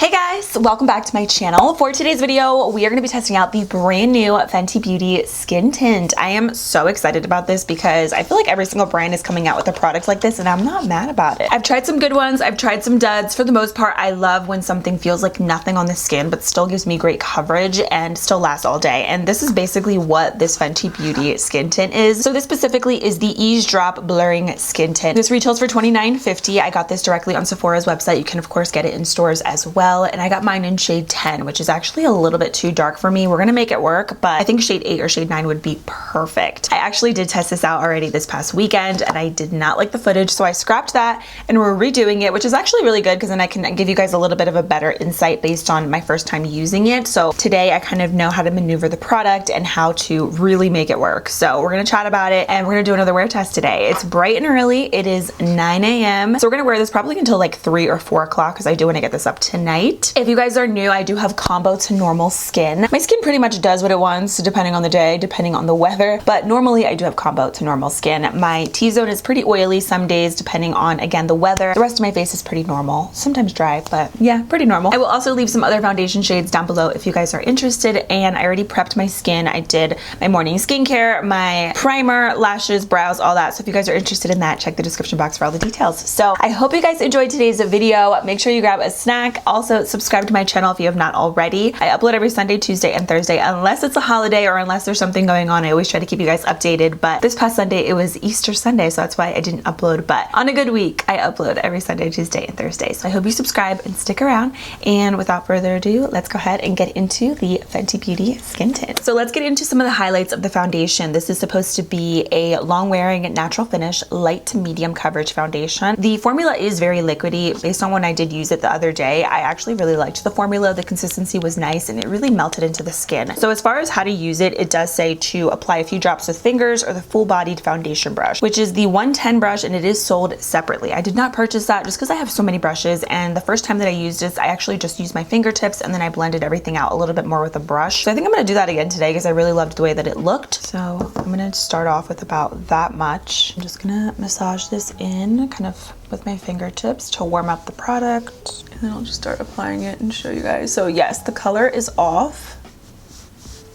Hey guys, welcome back to my channel. For today's video, we are going to be testing out the brand new Fenty Beauty Skin Tint. I am so excited about this because I feel like every single brand is coming out with a product like this and I'm not mad about it. I've tried some good ones, I've tried some duds. For the most part, I love when something feels like nothing on the skin but still gives me great coverage and still lasts all day. And this is basically what this Fenty Beauty Skin Tint is. So this specifically is the Eavesdrop Blurring Skin Tint. This retails for $29.50. I got this directly on Sephora's website. You can of course get it in stores as well. And I got mine in shade 10, which is actually a little bit too dark for me. We're gonna make it work, but I think shade 8 or shade 9 would be perfect. I actually did test this out already this past weekend and I did not like the footage, so I scrapped that and we're redoing it, which is actually really good because then I can give you guys a little bit of a better insight based on my first time using it. So today I kind of know how to maneuver the product and how to really make it work. So we're gonna chat about it and we're gonna do another wear test today. It's bright and early. It is 9 a.m. So we're gonna wear this probably until like 3 or 4 o'clock because I do want to get this up tonight. If you guys are new, I do have combo to normal skin. My skin pretty much does what it wants depending on the day, depending on the weather, but normally I do have combo to normal skin. My T-zone is pretty oily some days depending on, again, the weather. The rest of my face is pretty normal, sometimes dry, but yeah, pretty normal. I will also leave some other foundation shades down below if you guys are interested, and I already prepped my skin. I did my morning skincare, my primer, lashes, brows, all that. So if you guys are interested in that, check the description box for all the details. So I hope you guys enjoyed today's video. Make sure you grab a snack. Also subscribe to my channel if you have not already. I upload every Sunday, Tuesday, and Thursday unless it's a holiday or unless there's something going on. I always try to keep you guys updated, but this past Sunday it was Easter Sunday, so that's why I didn't upload. But on a good week, I upload every Sunday, Tuesday, and Thursday. So I hope you subscribe and stick around. And without further ado, let's go ahead and get into the Fenty Beauty Skin Tint. So let's get into some of the highlights of the foundation. This is supposed to be a long-wearing, natural finish, light to medium coverage foundation. The formula is very liquidy. Based on when I did use it the other day, I actually really liked the formula. The consistency was nice and it really melted into the skin. So as far as how to use it, it does say to apply a few drops with fingers or the full-bodied foundation brush, which is the 110 brush, and it is sold separately. I did not purchase that just because I have so many brushes, and the first time that I used this, I actually just used my fingertips and then I blended everything out a little bit more with a brush. So I think I'm gonna do that again today because I really loved the way that it looked. So I'm gonna start off with about that much. I'm just gonna massage this in kind of with my fingertips to warm up the product, and then I'll just start applying it and show you guys. So yes, the color is off,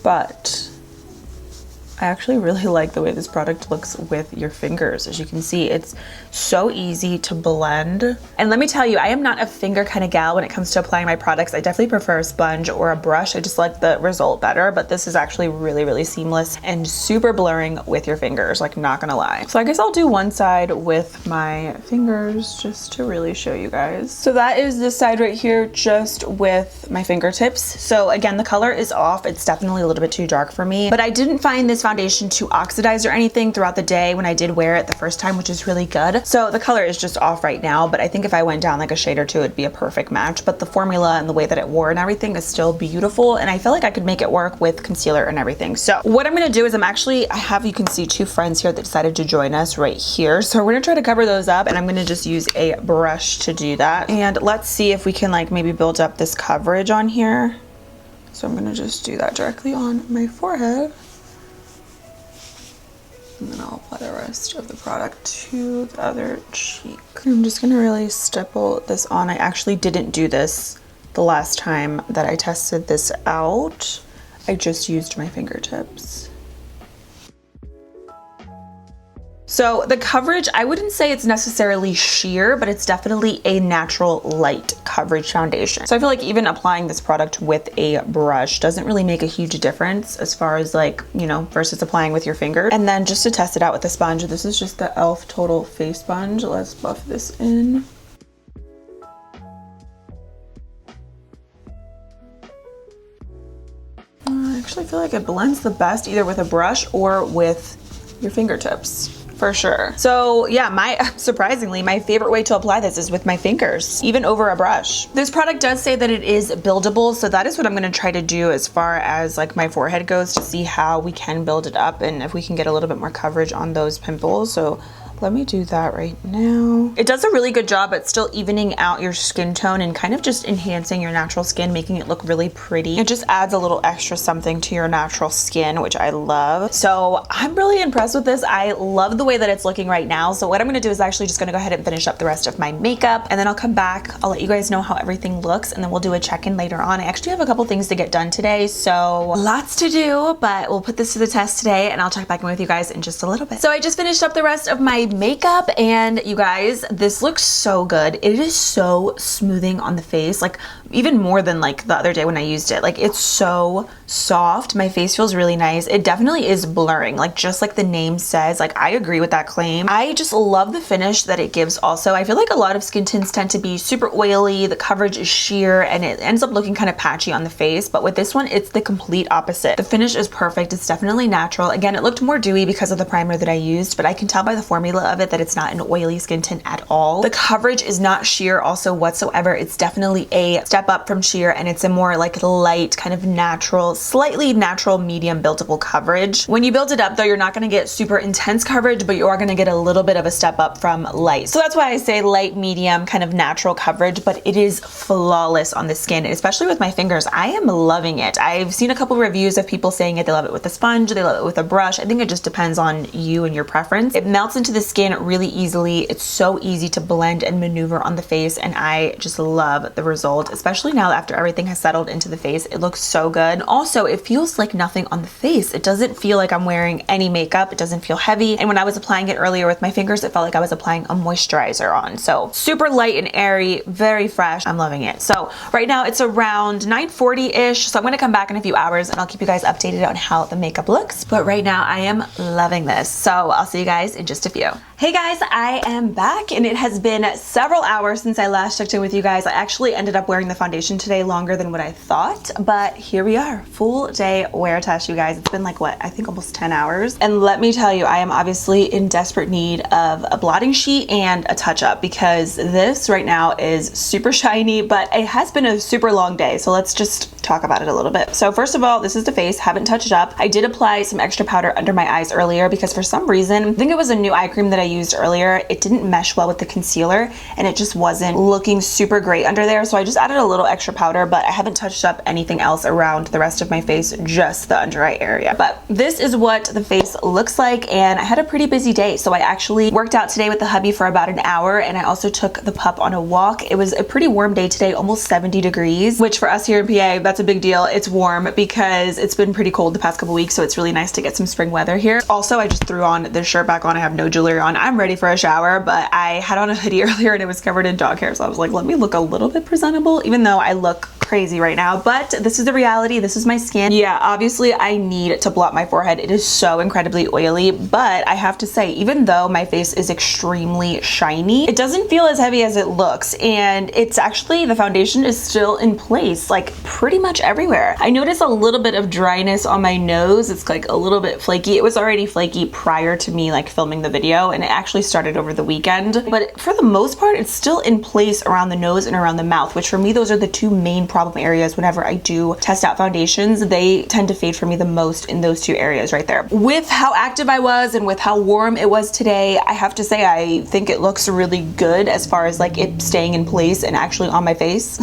but I actually really like the way this product looks with your fingers. As you can see, it's so easy to blend. And let me tell you, I am not a finger kind of gal when it comes to applying my products. I definitely prefer a sponge or a brush. I just like the result better, but this is actually really, really seamless and super blurring with your fingers, like not gonna lie. So I guess I'll do one side with my fingers just to really show you guys. So that is this side right here, just with my fingertips. So again, the color is off. It's definitely a little bit too dark for me, but I didn't find this foundation to oxidize or anything throughout the day when I did wear it the first time, which is really good. So the color is just off right now, but I think if I went down like a shade or two, it'd be a perfect match. But the formula and the way that it wore and everything is still beautiful, and I feel like I could make it work with concealer and everything. So what I'm gonna do is I have, you can see, 2 friends here that decided to join us right here. So we're gonna try to cover those up, and I'm gonna just use a brush to do that. And let's see if we can like maybe build up this coverage on here. So I'm gonna just do that directly on my forehead. And then I'll apply the rest of the product to the other cheek. I'm just gonna really stipple this on. I actually didn't do this the last time that I tested this out. I just used my fingertips. So the coverage, I wouldn't say it's necessarily sheer, but it's definitely a natural light coverage foundation. So I feel like even applying this product with a brush doesn't really make a huge difference as far as like, you know, versus applying with your finger. And then just to test it out with a sponge, this is just the e.l.f. Total Face Sponge. Let's buff this in. I actually feel like it blends the best either with a brush or with your fingertips. For sure. So yeah, surprisingly, my favorite way to apply this is with my fingers, even over a brush. This product does say that it is buildable, so that is what I'm gonna try to do as far as like my forehead goes, to see how we can build it up and if we can get a little bit more coverage on those pimples. So let me do that right now. It does a really good job at still evening out your skin tone and kind of just enhancing your natural skin, making it look really pretty. It just adds a little extra something to your natural skin, which I love. So I'm really impressed with this. I love the way that it's looking right now. So what I'm gonna do is actually just gonna go ahead and finish up the rest of my makeup, and then I'll come back. I'll let you guys know how everything looks, and then we'll do a check-in later on. I actually have a couple things to get done today, so lots to do, but we'll put this to the test today, and I'll check back in with you guys in just a little bit. So I just finished up the rest of my makeup, and you guys, this looks so good. It is so smoothing on the face, like even more than like the other day when I used it. Like it's so soft. My face feels really nice. It definitely is blurring, like just like the name says. Like I agree with that claim. I just love the finish that it gives also. I feel like a lot of skin tints tend to be super oily, the coverage is sheer, and it ends up looking kind of patchy on the face, but with this one it's the complete opposite. The finish is perfect. It's definitely natural. Again, it looked more dewy because of the primer that I used, but I can tell by the formula of it that it's not an oily skin tint at all. The coverage is not sheer also whatsoever. It's definitely a step up from sheer, and it's a more like light kind of natural, slightly natural medium buildable coverage. When you build it up though, you're not going to get super intense coverage, but you are going to get a little bit of a step up from light. So that's why I say light, medium, kind of natural coverage, but it is flawless on the skin, especially with my fingers. I am loving it. I've seen a couple reviews of people saying it. They love it with a sponge, they love it with a brush. I think it just depends on you and your preference. It melts into the skin really easily. It's so easy to blend and maneuver on the face, and I just love the result, especially now after everything has settled into the face. It looks so good. And also it feels like nothing on the face. It doesn't feel like I'm wearing any makeup. It doesn't feel heavy. And when I was applying it earlier with my fingers, it felt like I was applying a moisturizer on. So super light and airy, very fresh. I'm loving it. So right now it's around 9:40-ish. So I'm gonna come back in a few hours and I'll keep you guys updated on how the makeup looks. But right now I am loving this. So I'll see you guys in just a few. Hey guys, I am back, and it has been several hours since I last checked in with you guys. I actually ended up wearing the foundation today longer than what I thought, but here we are, full day wear test, you guys. It's been like what, I think almost 10 hours. And let me tell you, I am obviously in desperate need of a blotting sheet and a touch up, because this right now is super shiny, but it has been a super long day. So let's just talk about it a little bit. So first of all, this is the face, haven't touched up. I did apply some extra powder under my eyes earlier because for some reason, I think it was a new eye cream that I used earlier, it didn't mesh well with the concealer and it just wasn't looking super great under there. So I just added a little extra powder, but I haven't touched up anything else around the rest of my face, just the under eye area. But this is what the face looks like, and I had a pretty busy day. So I actually worked out today with the hubby for about an hour, and I also took the pup on a walk. It was a pretty warm day today, almost 70 degrees, which for us here in PA, that's a big deal. It's warm because it's been pretty cold the past couple weeks, so it's really nice to get some spring weather here. Also, I just threw on this shirt back on. I have no jewelry on. I'm ready for a shower, but I had on a hoodie earlier and it was covered in dog hair, so I was like, let me look a little bit presentable, even though I look crazy right now, but this is the reality. This is my skin. Yeah, obviously I need to blot my forehead. It is so incredibly oily, but I have to say, even though my face is extremely shiny, it doesn't feel as heavy as it looks, and it's actually, the foundation is still in place, like pretty much everywhere. I noticed a little bit of dryness on my nose. It's like a little bit flaky. It was already flaky prior to me like filming the video, and it actually started over the weekend, but for the most part, it's still in place around the nose and around the mouth, which for me, those are the two main problem areas whenever I do test out foundations. They tend to fade for me the most in those two areas right there. With how active I was and with how warm it was today, I have to say I think it looks really good as far as like it staying in place and actually on my face.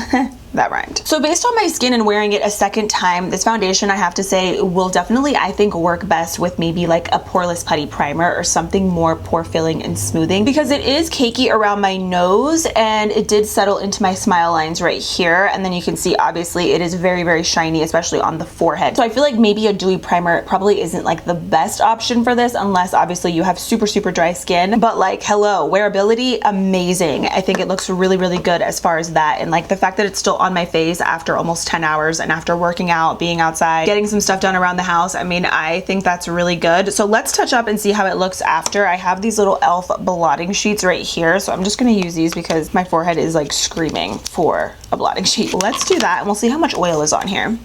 That rhymed. So based on my skin and wearing it a second time, this foundation, I have to say, will definitely, I think, work best with maybe like a poreless putty primer or something more pore filling and smoothing, because it is cakey around my nose and it did settle into my smile lines right here. And then you can see, obviously, it is very, very shiny, especially on the forehead. So I feel like maybe a dewy primer probably isn't like the best option for this, unless obviously you have super, super dry skin. But like, hello, wearability, amazing. I think it looks really, really good as far as that. And like the fact that it's still on my face after almost 10 hours and after working out, being outside, getting some stuff done around the house, I mean, I think that's really good. So let's touch up and see how it looks after. I have these little e.l.f. blotting sheets right here, so I'm just gonna use these because my forehead is like screaming for a blotting sheet. Let's do that and we'll see how much oil is on here.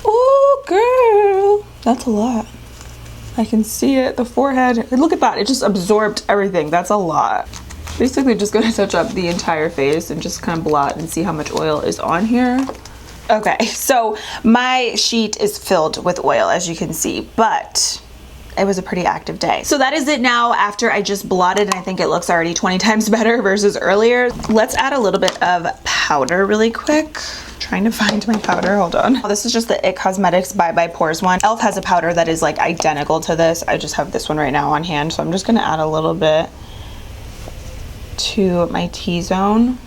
Oh girl, that's a lot. I can see it, the forehead. Look at that, it just absorbed everything. That's a lot. Basically just gonna touch up the entire face and just kind of blot and see how much oil is on here. Okay, so my sheet is filled with oil, as you can see, but it was a pretty active day. So that is it now after I just blotted, and I think it looks already 20 times better versus earlier. Let's add a little bit of powder really quick. Trying to find my powder, hold on. This is just the IT Cosmetics Bye Bye Pores one. e.l.f. has a powder that is like identical to this. I just have this one right now on hand, so I'm just gonna add a little bit to my T-zone.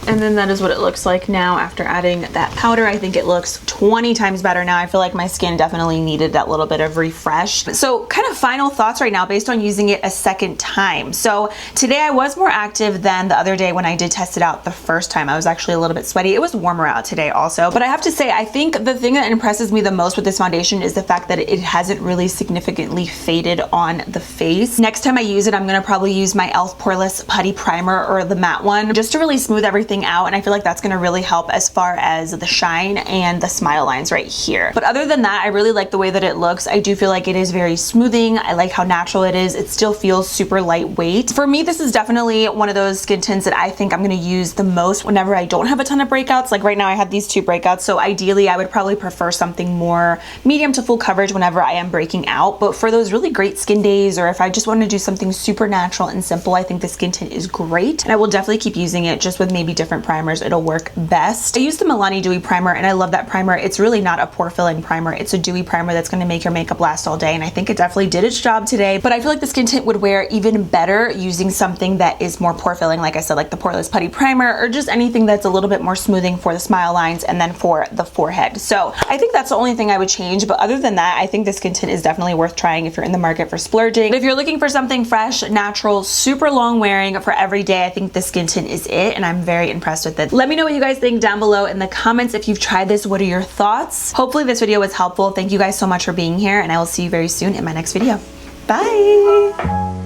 And then that is what it looks like now after adding that powder. I think it looks 20 times better now. I feel like my skin definitely needed that little bit of refresh. So kind of final thoughts right now based on using it a second time. So today I was more active than the other day when I did test it out the first time. I was actually a little bit sweaty. It was warmer out today also. But I have to say, I think the thing that impresses me the most with this foundation is the fact that it hasn't really significantly faded on the face. Next time I use it, I'm gonna probably use my e.l.f. Poreless Putty Primer or the matte one just to really smooth everything out, and I feel like that's gonna really help as far as the shine and the smile lines right here. But other than that, I really like the way that it looks. I do feel like it is very smoothing. I like how natural it is. It still feels super lightweight. For me, this is definitely one of those skin tints that I think I'm gonna use the most whenever I don't have a ton of breakouts. Like right now I have these 2 breakouts, so ideally I would probably prefer something more medium to full coverage whenever I am breaking out. But for those really great skin days, or if I just want to do something super natural and simple, I think the skin tint is great, and I will definitely keep using it just with maybe different primers. It'll work best. I use the Milani Dewy Primer, and I love that primer. It's really not a pore filling primer. It's a dewy primer that's going to make your makeup last all day, and I think it definitely did its job today. But I feel like the skin tint would wear even better using something that is more pore filling, like I said, like the Poreless Putty Primer, or just anything that's a little bit more smoothing for the smile lines and then for the forehead. So I think that's the only thing I would change. But other than that, I think the skin tint is definitely worth trying if you're in the market for splurging. But if you're looking for something fresh, natural, super long wearing for every day, I think the skin tint is it, and I'm very impressed with it. Let me know what you guys think down below in the comments. If you've tried this, what are your thoughts? Hopefully this video was helpful. Thank you guys so much for being here, and I will see you very soon in my next video. Bye.